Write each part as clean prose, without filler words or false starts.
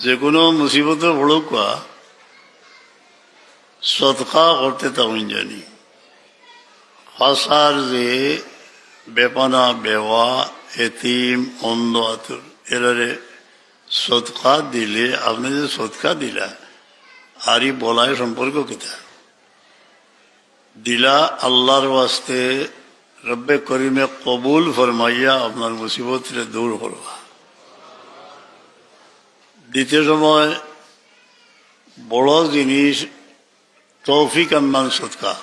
যে কোনো মুসিবত বড় কোয়া সদকা করতে তখন জানি ফাঁসার যে বেপানা বেওয়া এতিম অন্ধ আতুর এরারে সদকা দিলে আপনি যে সদকা দিলা আর ই বলায় সম্পর্ক কিতা দিলা আল্লাহর ওয়াস্তে রব্বে করিমে কবুল ফরমাইয়া আপনার মুসিবত দূর করবা। দ্বিতীয় সময় বড় জিনিস তৌফিক আম্মান সদকা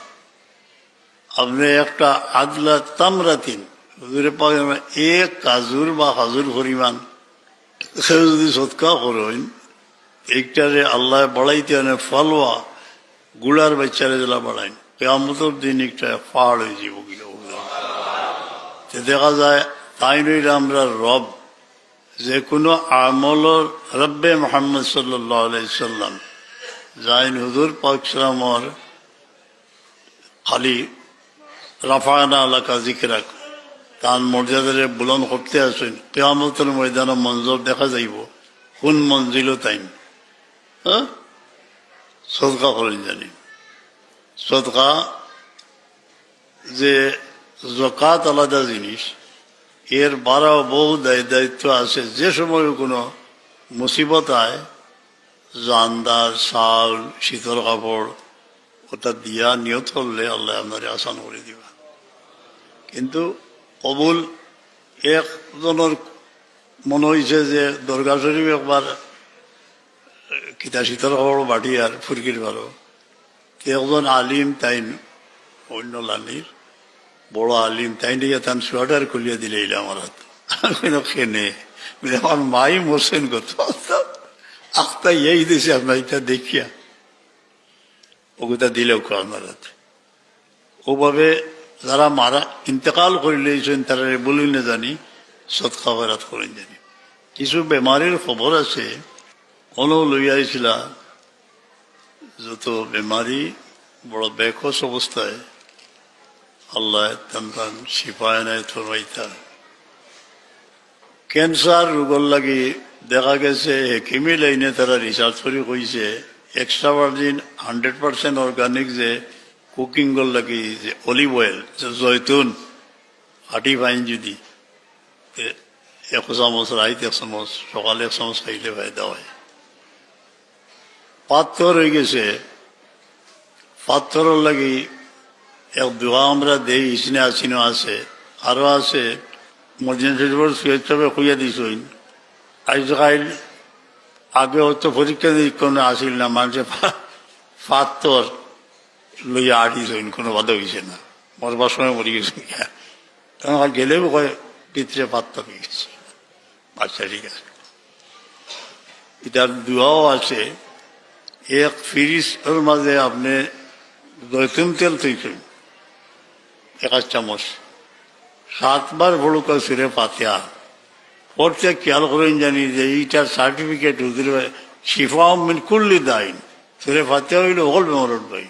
আপনি একটা আদলা তামরাতিন এক কাজুর বা হাজুর পরিমাণ সে যদি সদকা করেন একটারে আল্লাহ বাড়াইতে আনে ফলওয়া গুড়ার বাচ্চারে জেলা বাড়াইন কেয়ামতের দিন একটা পাহাড় হয়ে যাব দেখা যায় তাই নইলে আমরা রব যে কোনো আমলর রব্বে মোহাম্মদ সাল্লাল্লাহু আলাইহি সাল্লাম যাইন হুজুর পাক সালামর খালি রাফানা আলাকা জিকরাক তার মর্যাদারে বুলন্দ করতে আসেন কিয়ামতের ময়দানে মঞ্জর দেখা যাইব কোন মঞ্জিল তাইন সদকা করেন জানি সদকা যে যাকাত আলাদা জিনিস এর বাড়াও বহু দায়িত্ব আছে যে সময় কোনো মুসিবত আয় জানদার চাউল শীতল কাপড় ওটা দিয়া নিয়ত করলে আল্লাহ আপনার আসান করে দিবা। কিন্তু কবুল একজনের মনে হয়েছে যে দরগা শরীফ একবার কিতা শীতল কাপড় বাটি আর ফুরকির ভালো একজন আলিম তাই অন্য লানির বড় আলিম তাই নিয়ে তার সোয়াটার খুলিয়ে দিলে এলে আমার হাত খেনে আমার মাই মরছেন কত আখতা এই দেশে আপনার এটা দেখিয়া ওগুতা দিলেও আমার হাতে ওভাবে যারা মারা ইন্তেকাল করিলেছেন তারা বলি না জানি সৎকা বেরাত করেন জানি। কিছু বেমারির খবর আছে কোনো লইয়াছিল যত বেমারি বড় বেকস অবস্থায় আল্লাহ তান শিফায় নাই থরমাইতা ক্যান্সার রোগর লাগি দেখা গেছে হেকিমি লাইনে তারা রিসার্চ করে কইছে এক্সট্রা ভার্জিন 100% অর্গানিক যে কুকিং গর লাগি যে অলিভ অয়েল জৈতুন হাঁটি পাইন যদি 1 চামচ রাইত 1 চামচ সকালে 1 চামচ খাইলে ফায়দা হয়। পাথর হয়ে গেছে পাথরের লাগি এক দোয়া আমরা দেই ইসনে আসিনো আছে আরো আছে মর্জেন্সি সুয়েচ্ছাবে খুঁজে দিস আজকাল আগে হয়তো পরীক্ষা কোনো আসিল না মানুষের পাথর লইয়া আটিস কোনো বাধা হয়েছে না মরবার সময় মরি গেছে কারণ গেলেও কয় পিতরে পাথর হয়ে গেছে আচ্ছা ঠিক আছে। এটার দোয়াও আছে এক ফ্রিজের মাঝে আপনি জৈতুন তেল তৈরি 1 চামচ 7 বার ভুলুকা সুরে পাতিয়া পড়তে খেয়াল করেন জানি যে এইটার সার্টিফিকেট হুজুর শিফা মিন কুল্লি দাইন সুরে পাতিয়া হইলে হল বেমরত ভাই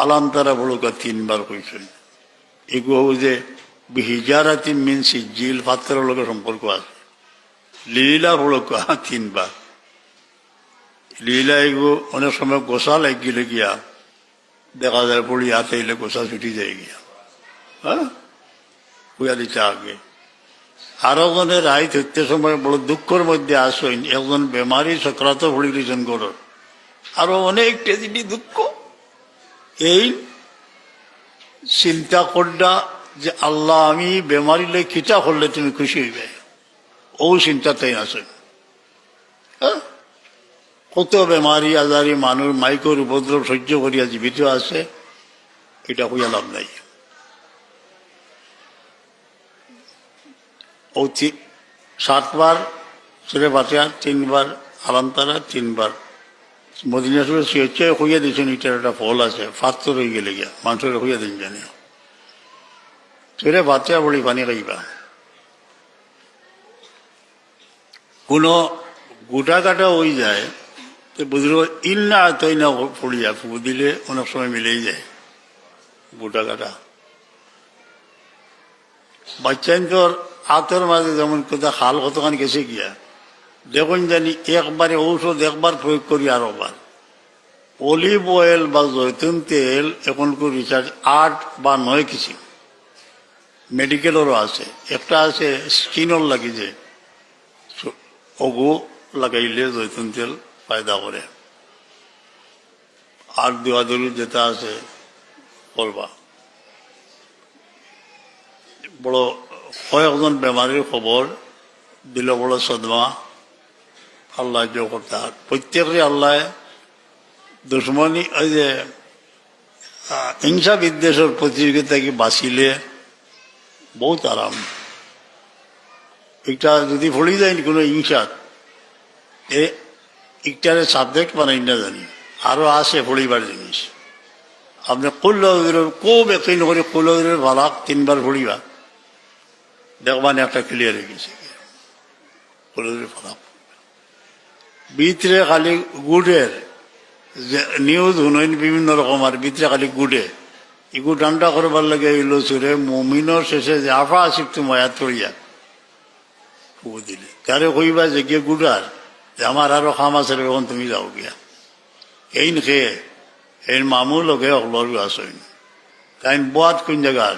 আলাম তারা ভুলুকা 3 বার কইছেন এগুলো যে বিহিজারাতি মিন সিজিল পাত্রের লোকের সম্পর্ক আছে লীলা ভুলুকা 3 বার লীলা এগুলো অনেক সময় গোসা লাগিলে গিয়া দেখা যায় পড়ি হাতে এলে গোসা ছুটি যায় গিয়া হ্যাঁ কুয়া দিতে আগে আরো জনের রায় থাকতে সময় বড় দুঃখের মধ্যে আসেন একজন বেমারি সক্রান্ত ভরি দিয়েছেন গরর আরো অনেক টেজিটি দুঃখ এই চিন্তা করডা যে আল্লাহ আমি বেমারি লে খিটা করলে তুমি খুশি হইবে ও চিন্তাতেই আসেন হ্যাঁ কত বেমারি আজারি মানুষ মাইকর উপদ্রব সহ্য করিয়া জীবিত আছে এটা হইয়া লাভ নাই। ও 7 বার সুরে বাঁচিয়া 3 বার আলামতারা 3 বার মদিনা সুরে হচ্ছে হইয়া দিয়েছেন এটার একটা ফল আছে ফাত্তর হয়ে গেলে গিয়া মানুষের হইয়া দিন জানি সুরে বাঁচিয়া বলি পানি খাইবা কোনো গোটা কাটা হয়ে যায় তো বুঝলো ইন্না আতই না পড়িয়া ফু দিলে অনেক সময় মিলেই যায় গোটা কাটা বাচ্চাইন তোর হাতের মাঝে যেমন কোথাও খাল কতখানি গেছে গিয়া দেখুন জানি একবারে ঔষধ একবার প্রয়োগ করি আরোবার। অলিভ অয়েল বা জৈতুন তেল এখনকার রিসার্চ 8 বা 9 কিসিম, মেডিকেলেরও আছে। একটা আছে স্কিনর লাগি যে ওগু লাগাইলে জৈতুন তেল ফায়দা করে। আর দোয়াদুলি যেটা আছে করবা। বড় কয়েকজন বেমারির খবর দিল, বড় সদমা। আল্লাহ যে করতে প্রত্যেকেরই আল্লাহ দুশ্মনী ওই যে হিংসা বিদ্বেষের প্রতিযোগিতাকে বাঁচিলে বহুত আরাম। একটা যদি ফলি যায় কোনো হিংসা একটারে সাবজেক্ট বানাই না জানি, আরো আছে ফলিবার জিনিস। আপনি খুব একই নকরে কুলের ভালাক 3 বার ফলিবা, দেখবান একটা ক্লিয়ার হয়ে গেছে। কুলের ভালাক ভিতরে খালি গুড়ের নিউজ শুনেন বিভিন্ন রকম, আর ভিতরে খালি গুড়ে ইগু ঠান্ডা করবার লাগে এলো সুরে মমিনর শেষে যে আফা আসিফ তুমি মায়াত করিয়া ফুঁ দিলে তারে কইবা যে গিয়ে গুড়ার যে আমার আরো খাম আছে এখন তুমি যাও গিয়া। এই খেয়ে এই মামুল লোকে অকলর আসেন তাই বোয়াত কোন জায়গার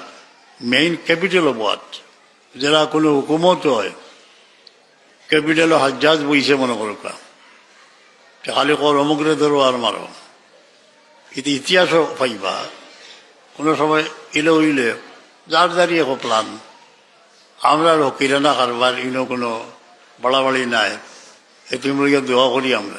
মেইন ক্যাপিটাল বোয়াত, যারা কোনো হুকুমত হয় ক্যাপিটাল হাজ্জাজ বইছে মনে করো খালি কর অমুকরে ধরো আর মারো। এতে ইতিহাসও পাইবা কোনো সময় এলে উইলে যার দাঁড়িয়ে প্লান। আমরা কিরানা কারবার ইনো কোনো বাড়াবাড়ি নাই, এ তুমি দোয়া করি আমরা।